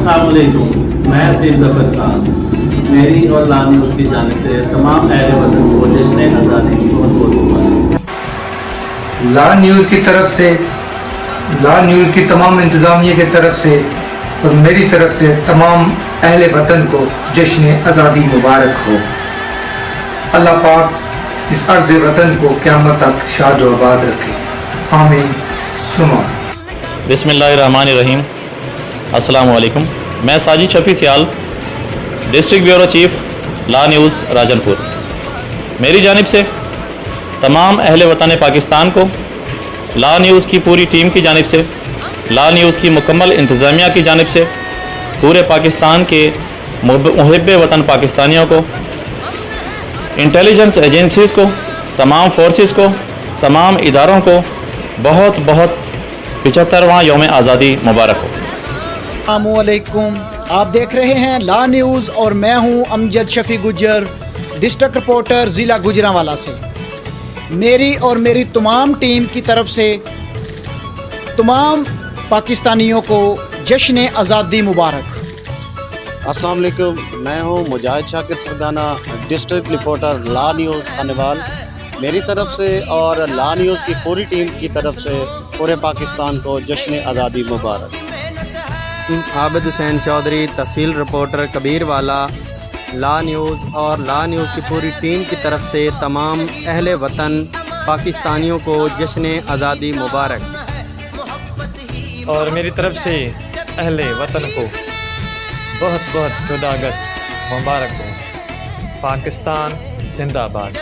अस्सलाम वालेकुम, मैं सईद ज़फ़र खान। मेरी और ला न्यूज़ की जानिब से तमाम अहले वतन को जश्न आज़ादी की बहुत बहुत मुबारक। ला न्यूज़ की तरफ से, ला न्यूज़ की तमाम इंतज़ामिया की तरफ से और मेरी तरफ से तमाम अहले वतन को जश्न आज़ादी मुबारक हो। अल्लाह पाक इस अर्ज़ वतन को क़यामत तक शाद व आबाद रखे। आमीन सुमा। बिस्मिल्लाहिर्रहमानिर्रहीम। अस्सलाम वालेकुम। मैं साजिद शफी सियाल, डिस्ट्रिक्ट ब्यूरो चीफ, ला न्यूज़ राजनपुर। मेरी जानिब से तमाम अहले वतन पाकिस्तान को ला न्यूज़ की पूरी टीम की जानिब से, ला न्यूज़ की मुकम्मल इंतज़ामिया की जानिब से, पूरे पाकिस्तान के मुहिब्ब वतन पाकिस्तानियों को, इंटेलिजेंस एजेंसीज़ को, तमाम फोर्सेस को, तमाम इदारों को बहुत बहुत 75वां यौम आज़ादी मुबारक हो। अस्सलामुअलैकुम, आप देख रहे हैं ला न्यूज़ और मैं हूं अमजद शफी गुज्जर, डिस्ट्रिक्ट रिपोर्टर ज़िला गुजरांवाला से। मेरी और मेरी तमाम टीम की तरफ से तमाम पाकिस्तानियों को जश्न आज़ादी मुबारक। अस्सलाम वालेकुम, मैं हूं मुजाहिद शाकिर सरदाना, डिस्ट्रिक्ट रिपोर्टर ला न्यूज़ खानेवाल। मेरी तरफ से और ला न्यूज़ की पूरी टीम की तरफ से पूरे पाकिस्तान को जश्न आज़ादी मुबारक। आबिद हुसैन चौधरी, तहसील रिपोर्टर कबीरवाला, ला न्यूज़ और ला न्यूज़ की पूरी टीम की तरफ से तमाम अहले वतन पाकिस्तानियों को जश्न आज़ादी मुबारक। और मेरी तरफ से अहले वतन को बहुत बहुत 14 अगस्त मुबारक हो। पाकिस्तान जिंदाबाद।